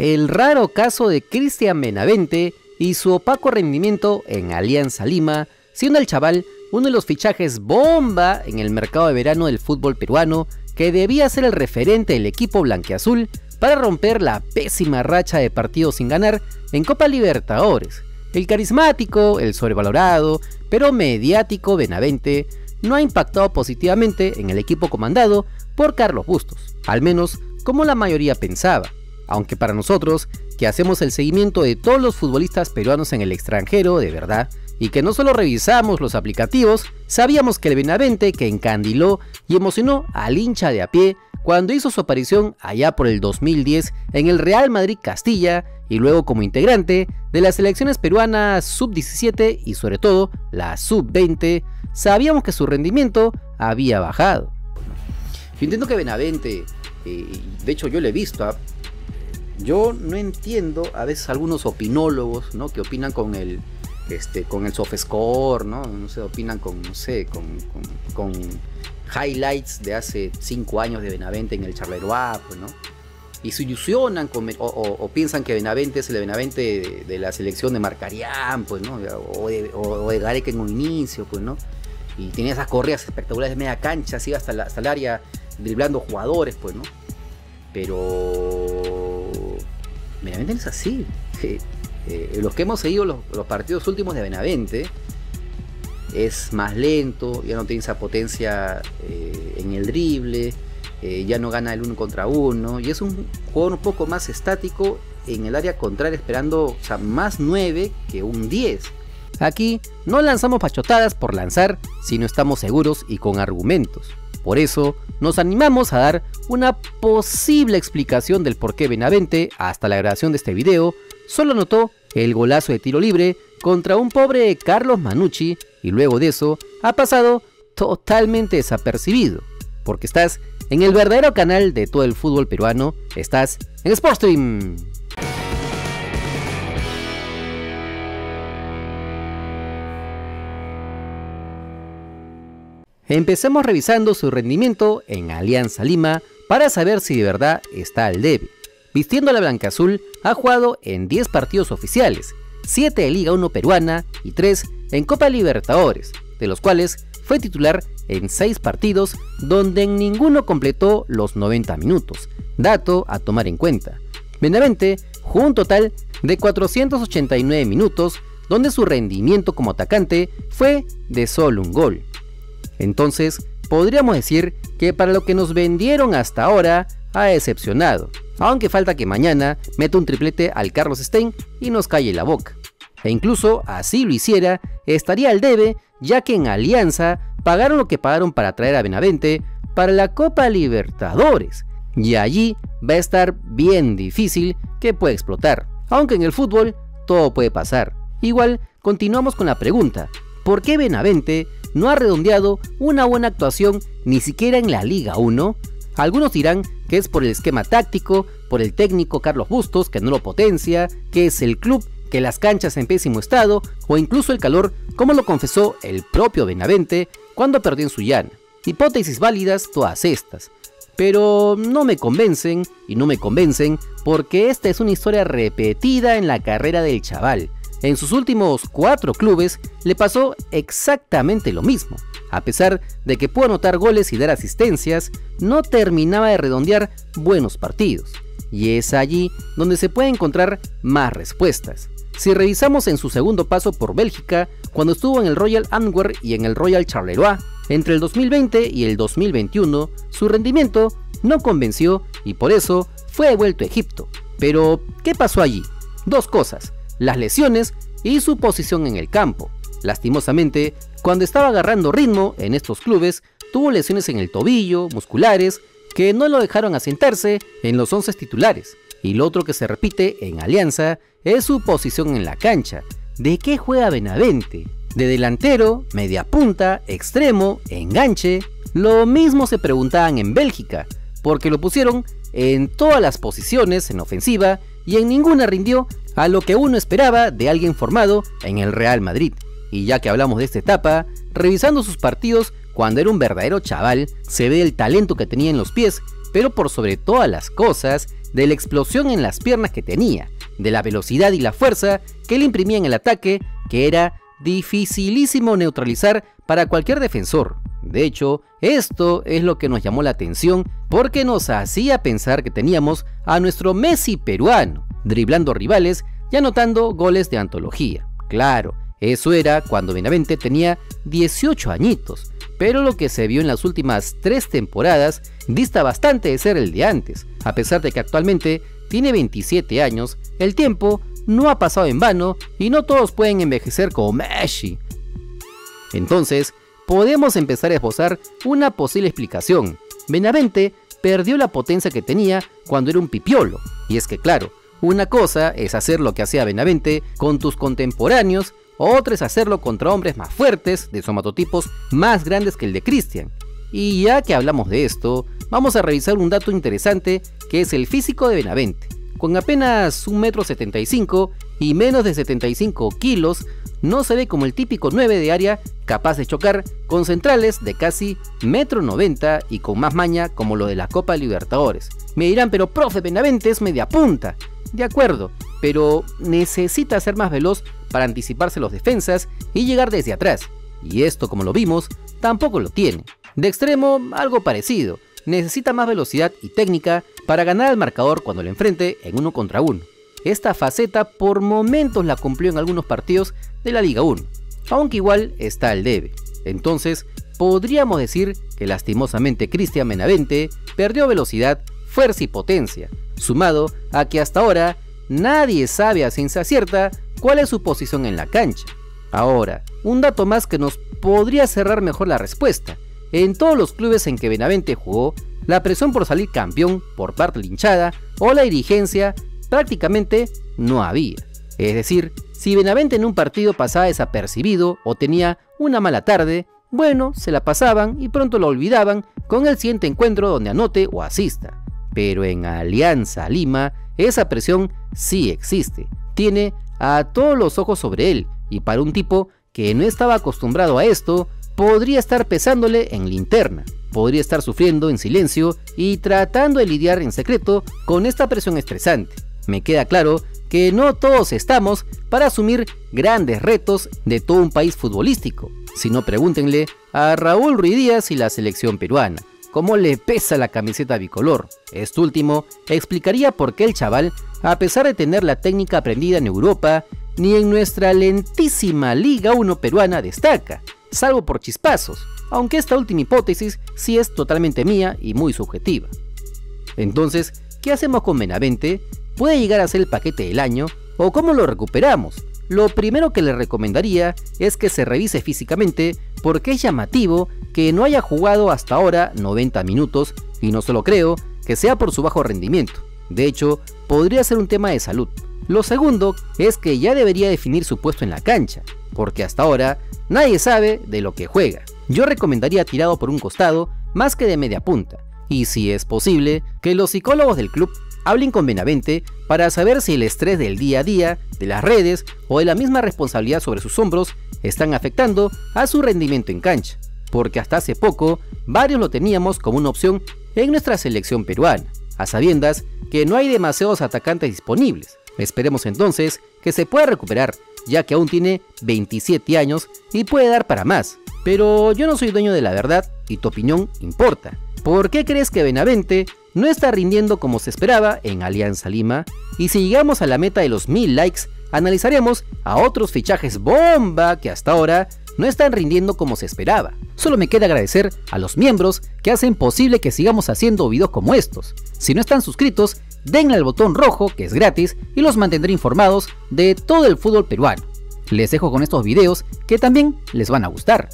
el raro caso de Cristian Benavente y su opaco rendimiento en Alianza Lima, siendo el chaval uno de los fichajes bomba en el mercado de verano del fútbol peruano, que debía ser el referente del equipo blanquiazul para romper la pésima racha de partidos sin ganar en Copa Libertadores. El carismático, el sobrevalorado, pero mediático Benavente no ha impactado positivamente en el equipo comandado por Carlos Bustos, al menos como la mayoría pensaba, aunque para nosotros, que hacemos el seguimiento de todos los futbolistas peruanos en el extranjero de verdad, y que no solo revisamos los aplicativos, sabíamos que el Benavente que encandiló y emocionó al hincha de a pie cuando hizo su aparición allá por el 2010 en el Real Madrid Castilla y luego como integrante de las selecciones peruanas sub-17 y sobre todo la sub-20, sabíamos que su rendimiento había bajado. Yo entiendo que Benavente, de hecho yo lo he visto, yo no entiendo a veces algunos opinólogos, ¿no?, que opinan con el SofaScore, ¿no? No sé, opinan con highlights de hace 5 años de Benavente en el Charleroi, pues, ¿no? Y se ilusionan o piensan que Benavente es el Benavente de la selección de Marcarián, pues, ¿no? O de Gareca en un inicio, pues, ¿no? Y tenía esas corridas espectaculares de media cancha, así hasta el área, driblando jugadores, pues, ¿no? Pero Benavente no es así. Los que hemos seguido los partidos últimos de Benavente, es más lento, ya no tiene esa potencia en el drible, ya no gana el 1 contra 1, y es un jugador un poco más estático en el área contraria, esperando, o sea, más 9 que un 10. Aquí no lanzamos pachotadas por lanzar si no estamos seguros y con argumentos. Por eso nos animamos a dar una posible explicación del por qué Benavente, hasta la grabación de este video, solo anotó el golazo de tiro libre contra un pobre Carlos Manucci y luego de eso ha pasado totalmente desapercibido, porque estás en el verdadero canal de todo el fútbol peruano, estás en Sportstream. Empecemos revisando su rendimiento en Alianza Lima para saber si de verdad está al debe. Vistiendo la blancaazul, ha jugado en 10 partidos oficiales, 7 de Liga 1 peruana y 3 en Copa Libertadores, de los cuales fue titular en 6 partidos donde en ninguno completó los 90 minutos, dato a tomar en cuenta. Benavente jugó un total de 489 minutos, donde su rendimiento como atacante fue de solo un gol. Entonces, podríamos decir que para lo que nos vendieron hasta ahora, ha decepcionado, aunque falta que mañana meta un triplete al Carlos Stein y nos calle la boca. E incluso así lo hiciera, estaría al debe, ya que en Alianza pagaron lo que pagaron para traer a Benavente para la Copa Libertadores, y allí va a estar bien difícil que pueda explotar, aunque en el fútbol todo puede pasar. Igual continuamos con la pregunta, ¿por qué Benavente no ha redondeado una buena actuación ni siquiera en la Liga 1? Algunos dirán que es por el esquema táctico, por el técnico Carlos Bustos que no lo potencia, que es el club, que las canchas en pésimo estado, o incluso el calor, como lo confesó el propio Benavente cuando perdió en Sullana. Hipótesis válidas todas estas, pero no me convencen, y no me convencen porque esta es una historia repetida en la carrera del chaval. En sus últimos 4 clubes le pasó exactamente lo mismo. A pesar de que pudo anotar goles y dar asistencias, no terminaba de redondear buenos partidos. Y es allí donde se puede encontrar más respuestas. Si revisamos en su segundo paso por Bélgica, cuando estuvo en el Royal Antwerp y en el Royal Charleroi, entre el 2020 y el 2021, su rendimiento no convenció y por eso fue devuelto a Egipto. Pero, ¿qué pasó allí? 2 cosas. Las lesiones y su posición en el campo. Lastimosamente, cuando estaba agarrando ritmo en estos clubes, tuvo lesiones en el tobillo, musculares, que no lo dejaron asentarse en los 11 titulares. Y lo otro que se repite en Alianza es su posición en la cancha. ¿De qué juega Benavente? ¿De delantero, media punta, extremo, enganche? Lo mismo se preguntaban en Bélgica, porque lo pusieron en todas las posiciones en ofensiva y en ninguna rindió a lo que uno esperaba de alguien formado en el Real Madrid. Y ya que hablamos de esta etapa, revisando sus partidos cuando era un verdadero chaval, se ve el talento que tenía en los pies, pero por sobre todas las cosas, de la explosión en las piernas que tenía, de la velocidad y la fuerza que él imprimía en el ataque, que era dificilísimo neutralizar para cualquier defensor. De hecho, esto es lo que nos llamó la atención porque nos hacía pensar que teníamos a nuestro Messi peruano, driblando rivales y anotando goles de antología. Claro, eso era cuando Benavente tenía 18 añitos, pero lo que se vio en las últimas 3 temporadas dista bastante de ser el de antes. A pesar de que actualmente tiene 27 años, el tiempo no ha pasado en vano y no todos pueden envejecer como Messi. Entonces, podemos empezar a esbozar una posible explicación. Benavente perdió la potencia que tenía cuando era un pipiolo. Y es que claro, una cosa es hacer lo que hacía Benavente con tus contemporáneos, otra es hacerlo contra hombres más fuertes, de somatotipos más grandes que el de Cristian. Y ya que hablamos de esto, vamos a revisar un dato interesante que es el físico de Benavente. Con apenas 1,75 m y menos de 75 kilos, no se ve como el típico 9 de área capaz de chocar con centrales de casi 1,90 m y con más maña como lo de la Copa Libertadores. Me dirán, pero profe, Benavente es media punta. De acuerdo, pero necesita ser más veloz para anticiparse los defensas y llegar desde atrás. Y esto, como lo vimos, tampoco lo tiene. De extremo, algo parecido. Necesita más velocidad y técnica para ganar al marcador cuando le enfrente en 1 contra 1. Esta faceta por momentos la cumplió en algunos partidos de la Liga 1, aunque igual está al debe. Entonces, podríamos decir que lastimosamente Cristian Benavente perdió velocidad, fuerza y potencia, sumado a que hasta ahora nadie sabe a ciencia cierta cuál es su posición en la cancha. Ahora, un dato más que nos podría cerrar mejor la respuesta. En todos los clubes en que Benavente jugó, la presión por salir campeón por parte de la hinchada o la dirigencia prácticamente no había. Es decir, si Benavente en un partido pasaba desapercibido o tenía una mala tarde, bueno, se la pasaban y pronto lo olvidaban con el siguiente encuentro donde anote o asista. Pero en Alianza Lima, esa presión sí existe. Tiene a todos los ojos sobre él y para un tipo que no estaba acostumbrado a esto, podría estar pesándole en linterna, podría estar sufriendo en silencio y tratando de lidiar en secreto con esta presión estresante. Me queda claro que no todos estamos para asumir grandes retos de todo un país futbolístico, sino pregúntenle a Raúl Ruiz Díaz y la selección peruana, cómo le pesa la camiseta bicolor. Esto último explicaría por qué el chaval, a pesar de tener la técnica aprendida en Europa, ni en nuestra lentísima Liga 1 peruana destaca, salvo por chispazos, aunque esta última hipótesis sí es totalmente mía y muy subjetiva. Entonces, ¿qué hacemos con Benavente? ¿Puede llegar a ser el paquete del año? ¿O cómo lo recuperamos? Lo primero que le recomendaría es que se revise físicamente porque es llamativo que no haya jugado hasta ahora 90 minutos y no solo creo que sea por su bajo rendimiento. De hecho, podría ser un tema de salud. Lo segundo es que ya debería definir su puesto en la cancha, porque hasta ahora nadie sabe de lo que juega. Yo recomendaría tirado por un costado más que de media punta, y si es posible, que los psicólogos del club hablen con Benavente para saber si el estrés del día a día, de las redes o de la misma responsabilidad sobre sus hombros están afectando a su rendimiento en cancha, porque hasta hace poco varios lo teníamos como una opción en nuestra selección peruana, a sabiendas que no hay demasiados atacantes disponibles. Esperemos entonces que se pueda recuperar, ya que aún tiene 27 años y puede dar para más. Pero yo no soy dueño de la verdad y tu opinión importa. ¿Por qué crees que Benavente no está rindiendo como se esperaba en Alianza Lima? Y si llegamos a la meta de los 1000 likes, analizaremos a otros fichajes bomba que hasta ahora no están rindiendo como se esperaba. Solo me queda agradecer a los miembros que hacen posible que sigamos haciendo videos como estos. Si no están suscritos, denle al botón rojo que es gratis y los mantendré informados de todo el fútbol peruano. Les dejo con estos videos que también les van a gustar.